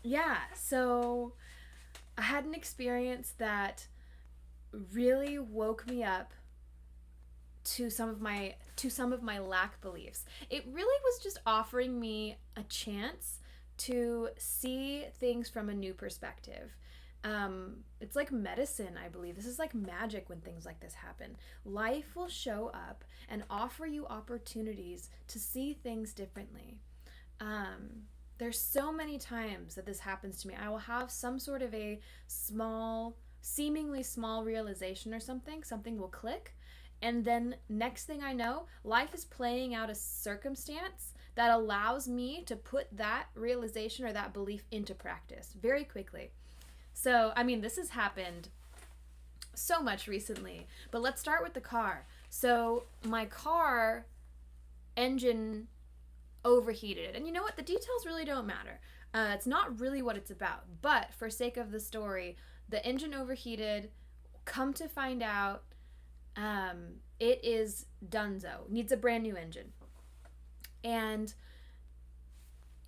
Yeah, so I had an experience that really woke me up to some of my lack beliefs. It really was just offering me a chance to see things from a new perspective. It's like medicine, I believe. This is like magic when things like this happen. Life will show up and offer you opportunities to see things differently. There's so many times that this happens to me. I will have some sort of a small, seemingly small realization or something. Something will click. And then, next thing I know, life is playing out a circumstance that allows me to put that realization or that belief into practice very quickly. So, I mean, this has happened so much recently, but let's start with the car. So, my car engine overheated. And you know what? The details really don't matter. It's not really what it's about. But for sake of the story, the engine overheated. Come to find out, it is Dunzo. Needs a brand new engine. And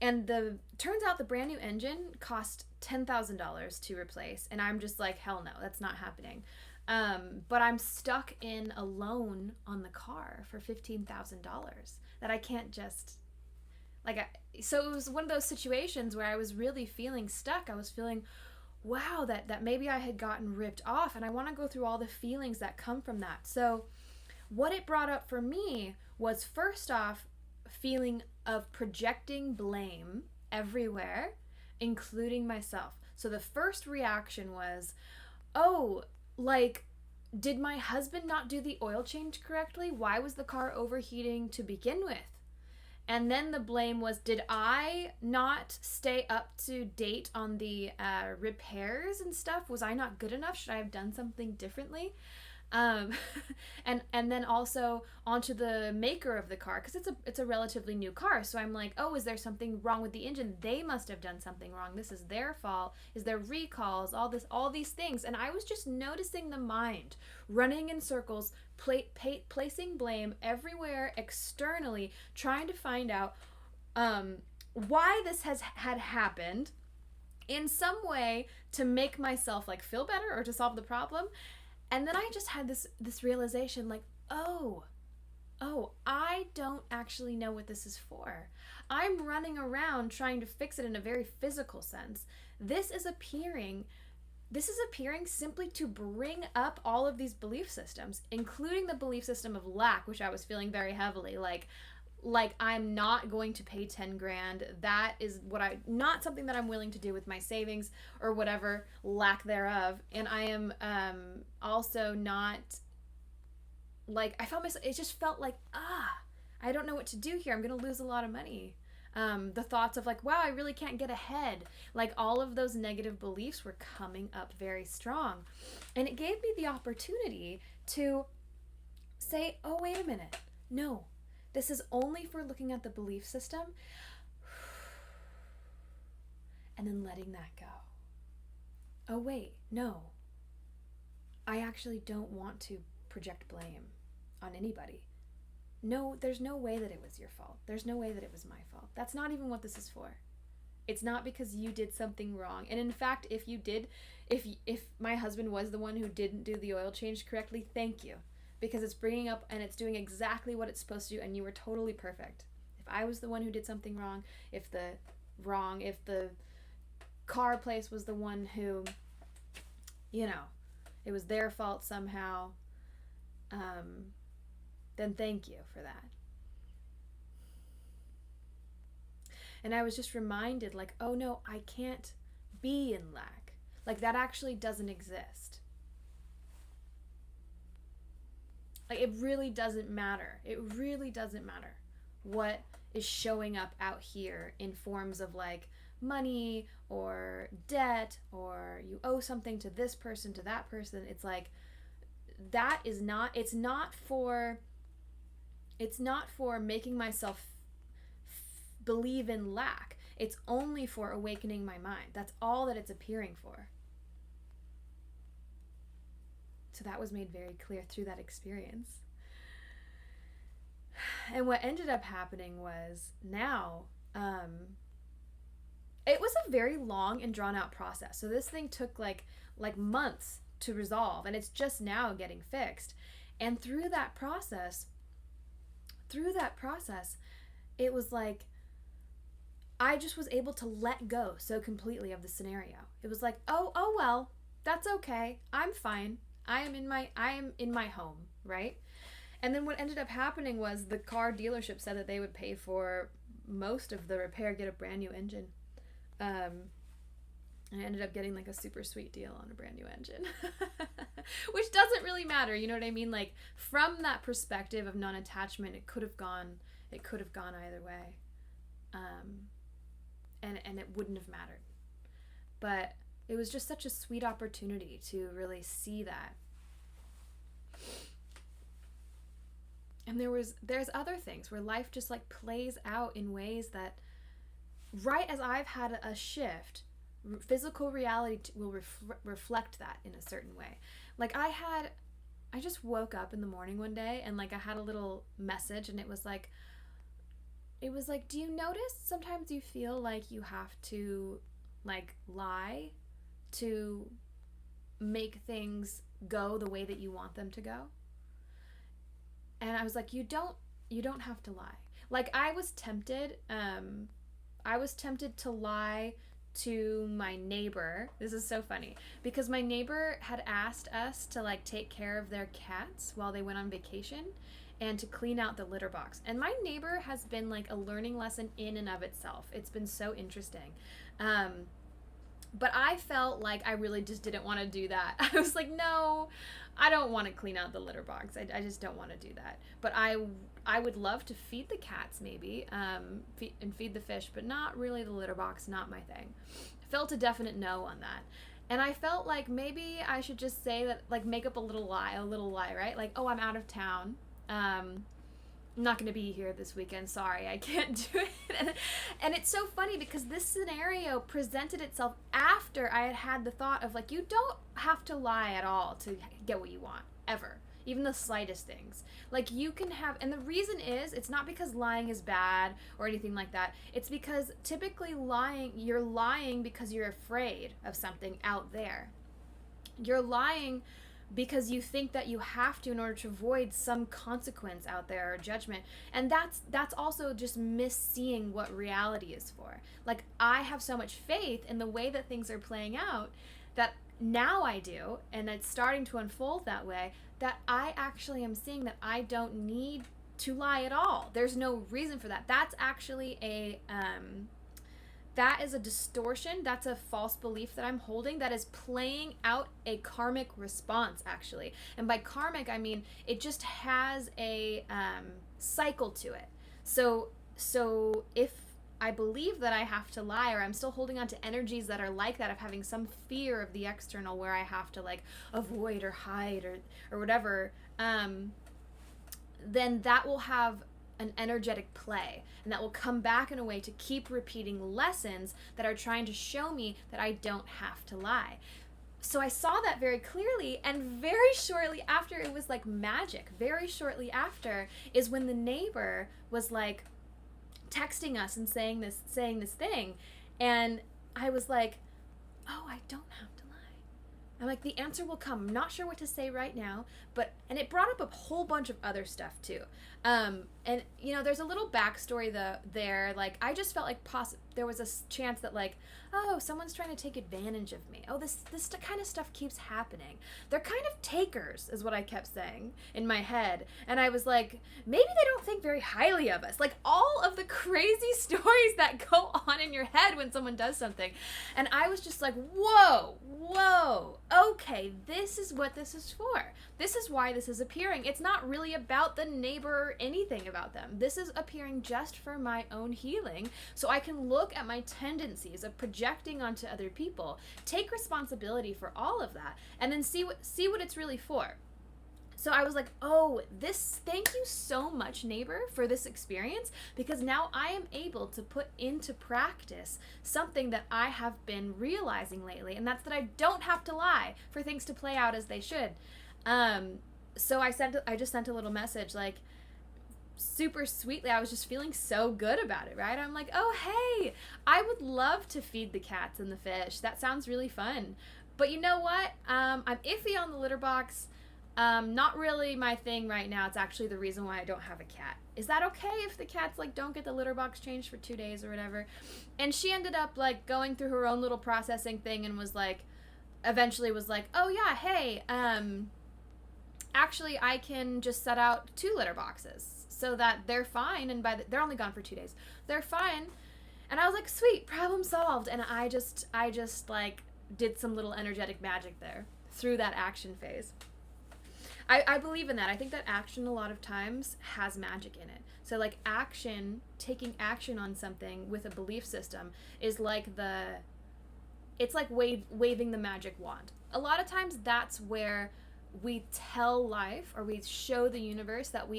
the turns out the brand new engine cost $10,000 to replace, and I'm just like, hell no, that's not happening. But I'm stuck in a loan on the car for $15,000 that I can't just so it was one of those situations where I was really feeling stuck. I was feeling, wow, that maybe I had gotten ripped off, and I want to go through all the feelings that come from that. So what it brought up for me was, first off, feeling of projecting blame everywhere, including myself. So the first reaction was, oh, like, did my husband not do the oil change correctly? Why was the car overheating to begin with? And then the blame was, did I not stay up to date on the repairs and stuff? Was I not good enough? Should I have done something differently? Um, and then also onto the maker of the car, because it's a relatively new car. So I'm like, oh, is there something wrong with the engine? They must have done something wrong. This is their fault. Is there recalls? All these things, and I was just noticing the mind running in circles, placing blame everywhere externally, trying to find out why this had happened in some way to make myself like feel better or to solve the problem. And then I just had this realization, like, oh, I don't actually know what this is for. I'm running around trying to fix it in a very physical sense. This is appearing simply to bring up all of these belief systems, including the belief system of lack, which I was feeling very heavily. Like I'm not going to pay 10 grand. That is not something that I'm willing to do with my savings or whatever lack thereof. And I am also not, like, I felt myself, it just felt like, I don't know what to do here. I'm going to lose a lot of money. The thoughts of like, wow, I really can't get ahead. Like, all of those negative beliefs were coming up very strong. And it gave me the opportunity to say, oh, wait a minute. No, this is only for looking at the belief system, and then letting that go. Oh, wait, no. I actually don't want to project blame on anybody. No, there's no way that it was your fault. There's no way that it was my fault. That's not even what this is for. It's not because you did something wrong. And in fact, if you did, if my husband was the one who didn't do the oil change correctly, thank you, because it's bringing up and it's doing exactly what it's supposed to do, and you were totally perfect. If I was the one who did something wrong, if the car place was the one who, you know, it was their fault somehow, then thank you for that. And I was just reminded, like, oh no, I can't be in lack. Like, that actually doesn't exist. Like, it really doesn't matter. It really doesn't matter what is showing up out here in forms of like money or debt, or you owe something to this person, to that person. It's like, that is not, it's not for making myself believe in lack. It's only for awakening my mind. That's all that it's appearing for. So that was made very clear through that experience. And what ended up happening was, now, it was a very long and drawn out process. So this thing took like months to resolve, and it's just now getting fixed. And through that process, it was like I just was able to let go so completely of the scenario. It was like, oh well, that's okay. I'm fine. I am in my home, right? And then what ended up happening was the car dealership said that they would pay for most of the repair, get a brand new engine. And I ended up getting like a super sweet deal on a brand new engine, which doesn't really matter. You know what I mean? Like from that perspective of non-attachment, it could have gone either way. And it wouldn't have mattered. But it was just such a sweet opportunity to really see that. And there's other things where life just like plays out in ways that right as I've had a shift, physical reality will reflect that in a certain way. Like I just woke up in the morning one day and like I had a little message, and it was like, do you notice sometimes you feel like you have to like lie to make things go the way that you want them to go? And I was like, you don't have to lie. Like I was tempted to lie to my neighbor. This is so funny because my neighbor had asked us to like take care of their cats while they went on vacation and to clean out the litter box. And my neighbor has been like a learning lesson in and of itself. It's been so interesting. But I felt like I really just didn't want to do that. I was like, no, I don't want to clean out the litter box. I just don't want to do that. But I would love to feed the cats maybe, and feed the fish, but not really the litter box, not my thing. I felt a definite no on that. And I felt like maybe I should just say that, like make up a little lie, right? Like, oh, I'm out of town. I'm not going to be here this weekend. Sorry, I can't do it. And it's so funny because this scenario presented itself after I had had the thought of like, you don't have to lie at all to get what you want, ever. Even the slightest things. Like you can have, and the reason is, it's not because lying is bad or anything like that. It's because typically you're lying because you're afraid of something out there. You're lying because you think that you have to in order to avoid some consequence out there or judgment. And that's also just misseeing what reality is for. Like I have so much faith in the way that things are playing out that now I do, and it's starting to unfold that way, that I actually am seeing that I don't need to lie at all. There's no reason for that. That's actually that is a distortion. That's a false belief that I'm holding that is playing out a karmic response, actually. And by karmic, I mean it just has a cycle to it. So if I believe that I have to lie, or I'm still holding on to energies that are like that, of having some fear of the external where I have to like avoid or hide or whatever, then that will have an energetic play, and that will come back in a way to keep repeating lessons that are trying to show me that I don't have to lie. So I saw that very clearly, and very shortly after, it was like magic. Very shortly after is when the neighbor was like texting us and saying this thing, and I was like, oh, I don't have to lie. I'm like, the answer will come. I'm not sure what to say right now, and it brought up a whole bunch of other stuff too. And you know, there's a little backstory there. Like, I just felt like there was a chance that like, oh, someone's trying to take advantage of me. Oh, this kind of stuff keeps happening. They're kind of takers, is what I kept saying in my head. And I was like, maybe they don't think very highly of us. Like all of the crazy stories that go on in your head when someone does something. And I was just like, whoa, okay, this is what this is for. This is why this is appearing. It's not really about the neighbor or anything about them. This is appearing just for my own healing, so I can look at my tendencies of projecting onto other people, take responsibility for all of that, and then see what it's really for. So I was like, oh, thank you so much, neighbor, for this experience, because now I am able to put into practice something that I have been realizing lately, and that's that I don't have to lie for things to play out as they should. So I just sent a little message like, super sweetly, I was just feeling so good about it, right? I'm like, oh, hey, I would love to feed the cats and the fish. That sounds really fun. But you know what? I'm iffy on the litter box. Not really my thing right now. It's actually the reason why I don't have a cat. Is that okay if the cats like don't get the litter box changed for 2 days or whatever? And she ended up like going through her own little processing thing and was like, eventually was like, oh yeah, hey, actually I can just set out 2 litter boxes so that they're fine, and they're only gone for 2 days. They're fine. And I was like, sweet, problem solved. And I just like did some little energetic magic there through that action phase. I believe in that. I think that action a lot of times has magic in it. So like action, taking action on something with a belief system is like it's like waving the magic wand. A lot of times that's where we tell life, or we show the universe that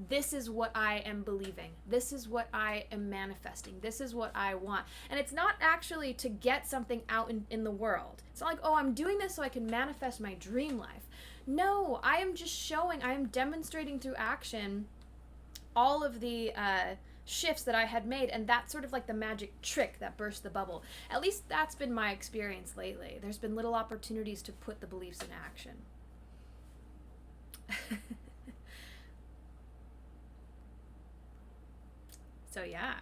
this is what I am believing. This is what I am manifesting. This is what I want. And it's not actually to get something out in the world. It's not like, oh, I'm doing this so I can manifest my dream life. No, I am just showing, I am demonstrating through action all of the shifts that I had made, and that's sort of like the magic trick that burst the bubble. At least that's been my experience lately. There's been little opportunities to put the beliefs in action. So yeah.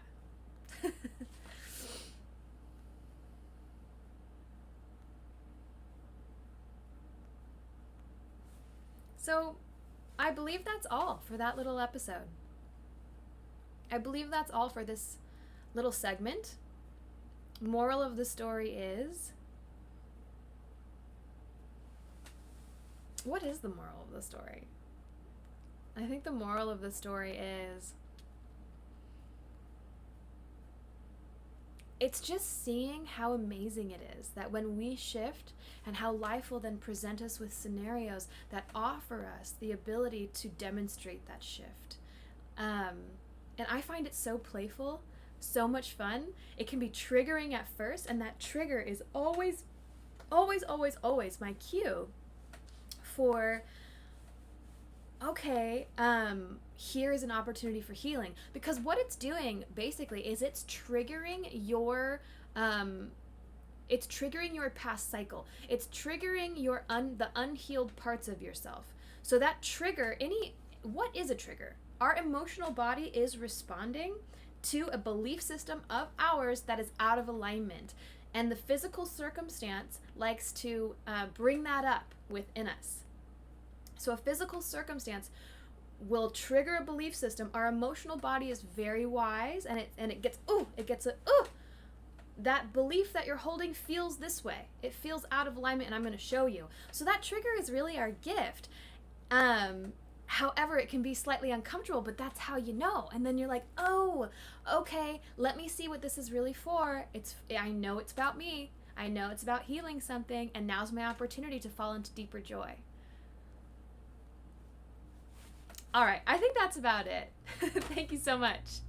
So I believe that's all for that little episode. I believe that's all for this little segment. Moral of the story is... What is the moral of the story? I think the moral of the story is... It's just seeing how amazing it is that when we shift, and how life will then present us with scenarios that offer us the ability to demonstrate that shift. And I find it so playful, so much fun. It can be triggering at first, and that trigger is always, always, always, always my cue for, okay, here is an opportunity for healing. Because what it's doing basically is it's triggering your past cycle. It's triggering your the unhealed parts of yourself. So that trigger, what is a trigger? Our emotional body is responding to a belief system of ours that is out of alignment. And the physical circumstance likes to bring that up within us. So a physical circumstance will trigger a belief system. Our emotional body is very wise, and it gets that belief that you're holding feels this way. It feels out of alignment, and I'm going to show you. So that trigger is really our gift. However, it can be slightly uncomfortable, but that's how you know. And then you're like, oh, okay, let me see what this is really for. I know it's about me. I know it's about healing something, and now's my opportunity to fall into deeper joy. All right, I think that's about it. Thank you so much.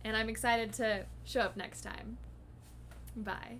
And I'm excited to show up next time. Bye.